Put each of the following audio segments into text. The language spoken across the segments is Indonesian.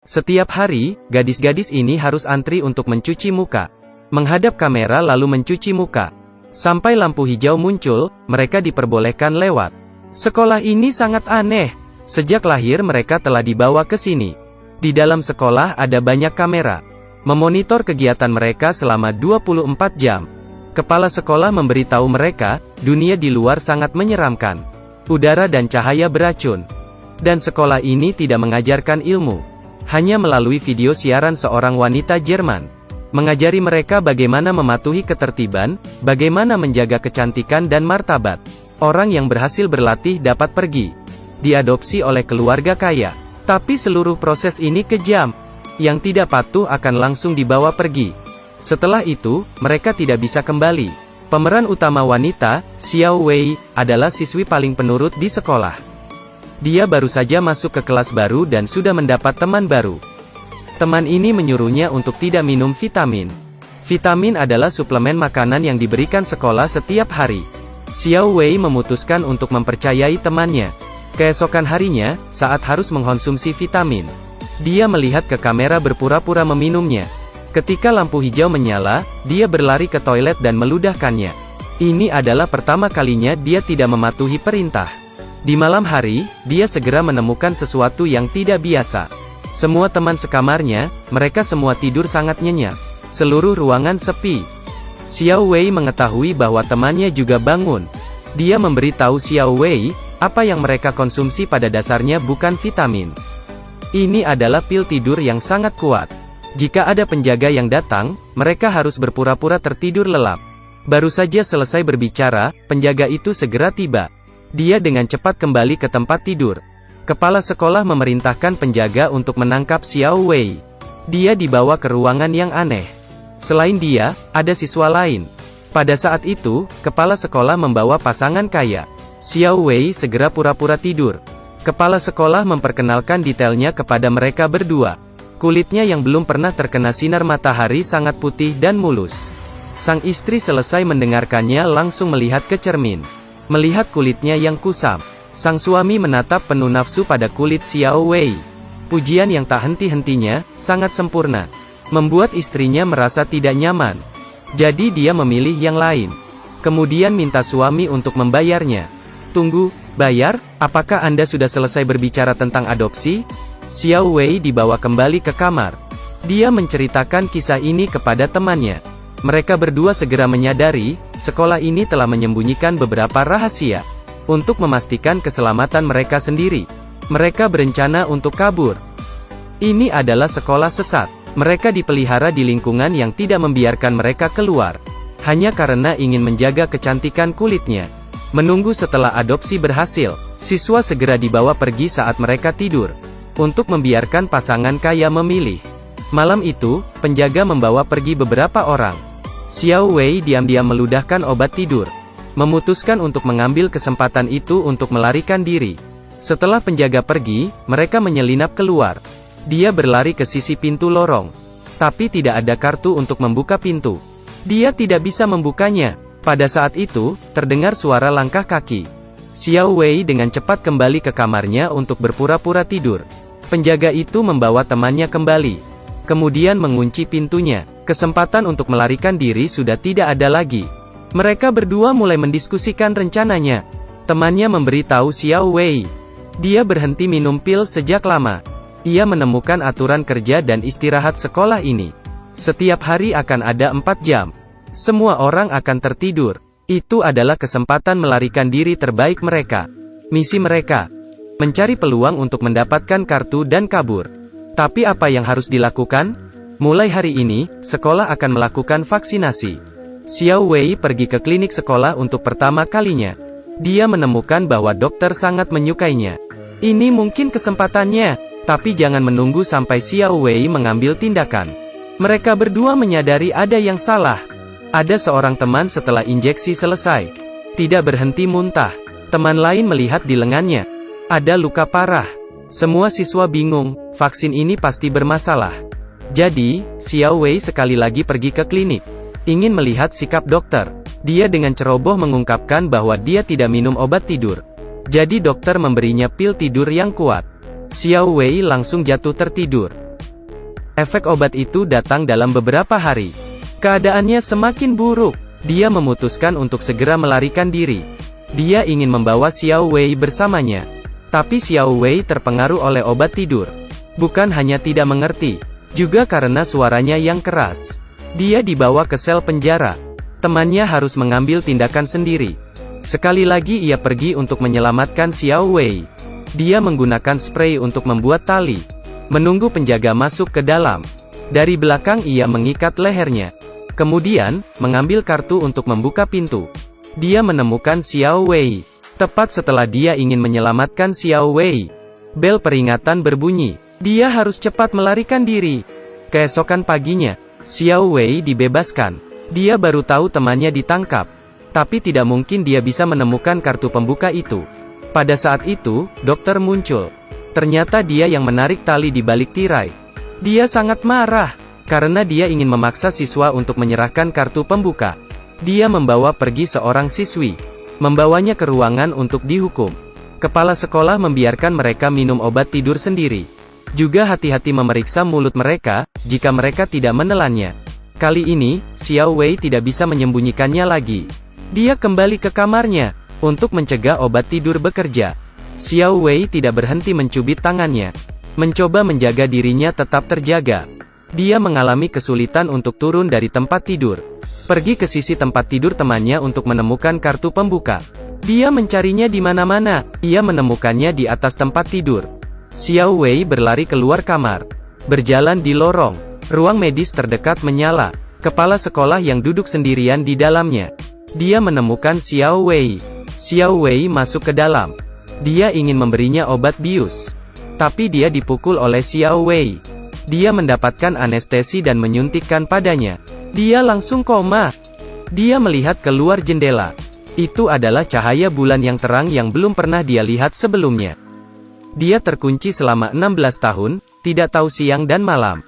Setiap hari, gadis-gadis ini harus antri untuk mencuci muka. Menghadap kamera lalu mencuci muka. Sampai lampu hijau muncul, mereka diperbolehkan lewat. Sekolah ini sangat aneh. Sejak lahir mereka telah dibawa ke sini. Di dalam sekolah ada banyak kamera. Memonitor kegiatan mereka selama 24 jam. Kepala sekolah memberitahu mereka, dunia di luar sangat menyeramkan. Udara dan cahaya beracun. Dan sekolah ini tidak mengajarkan ilmu. Hanya melalui video siaran seorang wanita Jerman. Mengajari mereka bagaimana mematuhi ketertiban, bagaimana menjaga kecantikan dan martabat. Orang yang berhasil berlatih dapat pergi. Diadopsi oleh keluarga kaya. Tapi seluruh proses ini kejam. Yang tidak patuh akan langsung dibawa pergi. Setelah itu, mereka tidak bisa kembali. Pemeran utama wanita, Xiao Wei, adalah siswi paling penurut di sekolah. Dia baru saja masuk ke kelas baru dan sudah mendapat teman baru. Teman ini menyuruhnya untuk tidak minum vitamin. Vitamin adalah suplemen makanan yang diberikan sekolah setiap hari. Xiao Wei memutuskan untuk mempercayai temannya. Keesokan harinya, saat harus mengkonsumsi vitamin, dia melihat ke kamera berpura-pura meminumnya. Ketika lampu hijau menyala, dia berlari ke toilet dan meludahkannya. Ini adalah pertama kalinya dia tidak mematuhi perintah. Di malam hari, dia segera menemukan sesuatu yang tidak biasa. Semua teman sekamarnya, mereka semua tidur sangat nyenyak. Seluruh ruangan sepi. Xiao Wei mengetahui bahwa temannya juga bangun. Dia memberitahu Xiao Wei, apa yang mereka konsumsi pada dasarnya bukan vitamin. Ini adalah pil tidur yang sangat kuat. Jika ada penjaga yang datang, mereka harus berpura-pura tertidur lelap. Baru saja selesai berbicara, penjaga itu segera tiba. Dia dengan cepat kembali ke tempat tidur. Kepala sekolah memerintahkan penjaga untuk menangkap Xiao Wei. Dia dibawa ke ruangan yang aneh. Selain dia, ada siswa lain. Pada saat itu, kepala sekolah membawa pasangan kaya. Xiao Wei segera pura-pura tidur. Kepala sekolah memperkenalkan detailnya kepada mereka berdua. Kulitnya yang belum pernah terkena sinar matahari sangat putih dan mulus. Sang istri selesai mendengarkannya langsung melihat ke cermin. Melihat kulitnya yang kusam, sang suami menatap penuh nafsu pada kulit Xiao Wei. Pujian yang tak henti-hentinya, sangat sempurna. Membuat istrinya merasa tidak nyaman. Jadi dia memilih yang lain. Kemudian minta suami untuk membayarnya. Tunggu, bayar? Apakah Anda sudah selesai berbicara tentang adopsi? Xiao Wei dibawa kembali ke kamar. Dia menceritakan kisah ini kepada temannya. Mereka berdua segera menyadari, sekolah ini telah menyembunyikan beberapa rahasia. Untuk memastikan keselamatan mereka sendiri, mereka berencana untuk kabur. Ini adalah sekolah sesat. Mereka dipelihara di lingkungan yang tidak membiarkan mereka keluar. Hanya karena ingin menjaga kecantikan kulitnya. Menunggu setelah adopsi berhasil, siswa segera dibawa pergi saat mereka tidur. Untuk membiarkan pasangan kaya memilih. Malam itu, penjaga membawa pergi beberapa orang. Xiao Wei diam-diam meludahkan obat tidur. Memutuskan untuk mengambil kesempatan itu untuk melarikan diri. Setelah penjaga pergi, mereka menyelinap keluar. Dia berlari ke sisi pintu lorong. Tapi tidak ada kartu untuk membuka pintu. Dia tidak bisa membukanya. Pada saat itu, terdengar suara langkah kaki. Xiao Wei dengan cepat kembali ke kamarnya untuk berpura-pura tidur. Penjaga itu membawa temannya kembali. Kemudian mengunci pintunya. Kesempatan untuk melarikan diri sudah tidak ada lagi. Mereka berdua mulai mendiskusikan rencananya. Temannya memberitahu Xiao Wei. Dia berhenti minum pil sejak lama. Ia menemukan aturan kerja dan istirahat sekolah ini. Setiap hari akan ada 4 jam. Semua orang akan tertidur. Itu adalah kesempatan melarikan diri terbaik mereka. Misi mereka, mencari peluang untuk mendapatkan kartu dan kabur. Tapi apa yang harus dilakukan? Mulai hari ini, sekolah akan melakukan vaksinasi. Xiao Wei pergi ke klinik sekolah untuk pertama kalinya. Dia menemukan bahwa dokter sangat menyukainya. Ini mungkin kesempatannya, tapi jangan menunggu sampai Xiao Wei mengambil tindakan. Mereka berdua menyadari ada yang salah. Ada seorang teman setelah injeksi selesai. Tidak berhenti muntah. Teman lain melihat di lengannya. Ada luka parah. Semua siswa bingung, vaksin ini pasti bermasalah. Jadi, Xiao Wei sekali lagi pergi ke klinik. Ingin melihat sikap dokter. Dia dengan ceroboh mengungkapkan bahwa dia tidak minum obat tidur. Jadi dokter memberinya pil tidur yang kuat. Xiao Wei langsung jatuh tertidur. Efek obat itu datang dalam beberapa hari. Keadaannya semakin buruk. Dia memutuskan untuk segera melarikan diri. Dia ingin membawa Xiao Wei bersamanya. Tapi Xiao Wei terpengaruh oleh obat tidur. Bukan hanya tidak mengerti, juga karena suaranya yang keras. Dia dibawa ke sel penjara. Temannya harus mengambil tindakan sendiri. Sekali lagi ia pergi untuk menyelamatkan Xiao Wei. Dia menggunakan spray untuk membuat tali. Menunggu penjaga masuk ke dalam. Dari belakang ia mengikat lehernya. Kemudian, mengambil kartu untuk membuka pintu. Dia menemukan Xiao Wei. Tepat setelah dia ingin menyelamatkan Xiao Wei, bel peringatan berbunyi. Dia harus cepat melarikan diri. Keesokan paginya, Xiao Wei dibebaskan. Dia baru tahu temannya ditangkap. Tapi tidak mungkin dia bisa menemukan kartu pembuka itu. Pada saat itu, dokter muncul. Ternyata dia yang menarik tali di balik tirai. Dia sangat marah, karena dia ingin memaksa siswa untuk menyerahkan kartu pembuka. Dia membawa pergi seorang siswi. Membawanya ke ruangan untuk dihukum. Kepala sekolah membiarkan mereka minum obat tidur sendiri. Juga hati-hati memeriksa mulut mereka, jika mereka tidak menelannya. Kali ini, Xiao Wei tidak bisa menyembunyikannya lagi. Dia kembali ke kamarnya, untuk mencegah obat tidur bekerja. Xiao Wei tidak berhenti mencubit tangannya. Mencoba menjaga dirinya tetap terjaga. Dia mengalami kesulitan untuk turun dari tempat tidur. Pergi ke sisi tempat tidur temannya untuk menemukan kartu pembuka. Dia mencarinya di mana-mana. Ia menemukannya di atas tempat tidur. Xiao Wei berlari keluar kamar. Berjalan di lorong. Ruang medis terdekat menyala. Kepala sekolah yang duduk sendirian di dalamnya. Dia menemukan Xiao Wei. Xiao Wei masuk ke dalam. Dia ingin memberinya obat bius. Tapi dia dipukul oleh Xiao Wei. Dia mendapatkan anestesi dan menyuntikkan padanya. Dia langsung koma. Dia melihat keluar jendela. Itu adalah cahaya bulan yang terang yang belum pernah dia lihat sebelumnya. Dia terkunci selama 16 tahun, tidak tahu siang dan malam.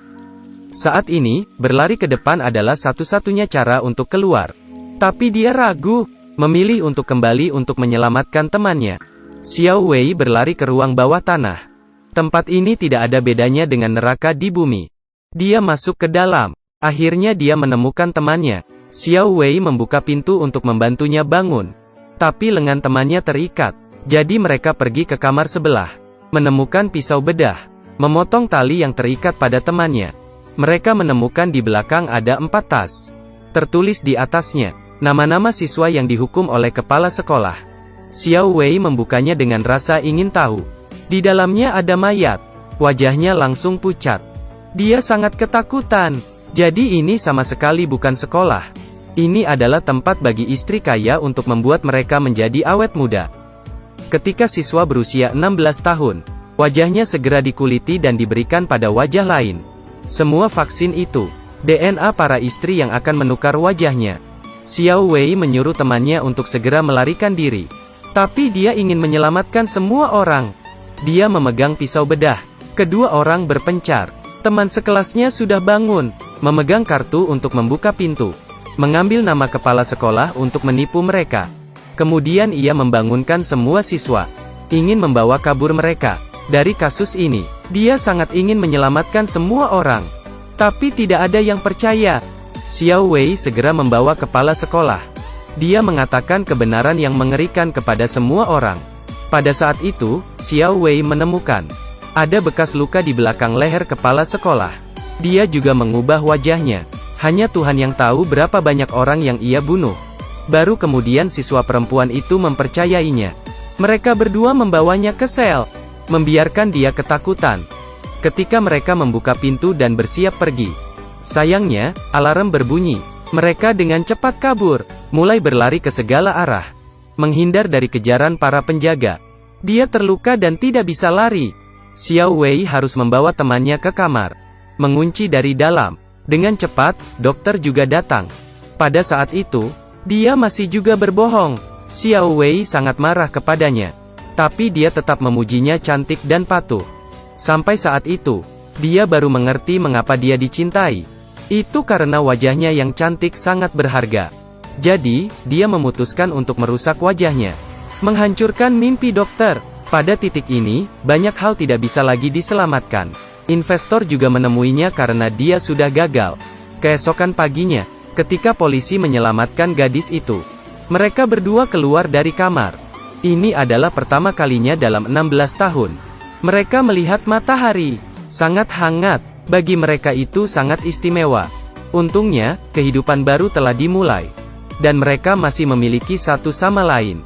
Saat ini, berlari ke depan adalah satu-satunya cara untuk keluar. Tapi dia ragu, memilih untuk kembali untuk menyelamatkan temannya. Xiao Wei berlari ke ruang bawah tanah. Tempat ini tidak ada bedanya dengan neraka di bumi. Dia masuk ke dalam. Akhirnya dia menemukan temannya. Xiao Wei membuka pintu untuk membantunya bangun. Tapi lengan temannya terikat. Jadi mereka pergi ke kamar sebelah. Menemukan pisau bedah. Memotong tali yang terikat pada temannya. Mereka menemukan di belakang ada 4 tas. Tertulis di atasnya, nama-nama siswa yang dihukum oleh kepala sekolah. Xiao Wei membukanya dengan rasa ingin tahu. Di dalamnya ada mayat. Wajahnya langsung pucat. Dia sangat ketakutan. Jadi ini sama sekali bukan sekolah. Ini adalah tempat bagi istri kaya untuk membuat mereka menjadi awet muda. Ketika siswa berusia 16 tahun, wajahnya segera dikuliti dan diberikan pada wajah lain. Semua vaksin itu, DNA para istri yang akan menukar wajahnya. Xiao Wei menyuruh temannya untuk segera melarikan diri. Tapi dia ingin menyelamatkan semua orang. Dia memegang pisau bedah. Kedua orang berpencar. Teman sekelasnya sudah bangun, memegang kartu untuk membuka pintu. Mengambil nama kepala sekolah untuk menipu mereka. Kemudian ia membangunkan semua siswa. Ingin membawa kabur mereka. Dari kasus ini, dia sangat ingin menyelamatkan semua orang. Tapi tidak ada yang percaya. Xiao Wei segera membawa kepala sekolah. Dia mengatakan kebenaran yang mengerikan kepada semua orang. Pada saat itu, Xiao Wei menemukan ada bekas luka di belakang leher kepala sekolah. Dia juga mengubah wajahnya. Hanya Tuhan yang tahu berapa banyak orang yang ia bunuh. Baru kemudian siswa perempuan itu mempercayainya. Mereka berdua membawanya ke sel, membiarkan dia ketakutan. Ketika mereka membuka pintu dan bersiap pergi, sayangnya, alarm berbunyi. Mereka dengan cepat kabur, mulai berlari ke segala arah. Menghindar dari kejaran para penjaga. Dia terluka dan tidak bisa lari. Xiao Wei harus membawa temannya ke kamar. Mengunci dari dalam. Dengan cepat, dokter juga datang. Pada saat itu, dia masih juga berbohong. Xiao Wei sangat marah kepadanya. Tapi dia tetap memujinya cantik dan patuh. Sampai saat itu, dia baru mengerti mengapa dia dicintai. Itu karena wajahnya yang cantik sangat berharga. Jadi, dia memutuskan untuk merusak wajahnya. Menghancurkan mimpi dokter. Pada titik ini, banyak hal tidak bisa lagi diselamatkan. Investor juga menemuinya karena dia sudah gagal. Keesokan paginya, ketika polisi menyelamatkan gadis itu, mereka berdua keluar dari kamar. Ini adalah pertama kalinya dalam 16 tahun. Mereka melihat matahari. Sangat hangat. Bagi mereka itu sangat istimewa. Untungnya, kehidupan baru telah dimulai. Dan mereka masih memiliki satu sama lain.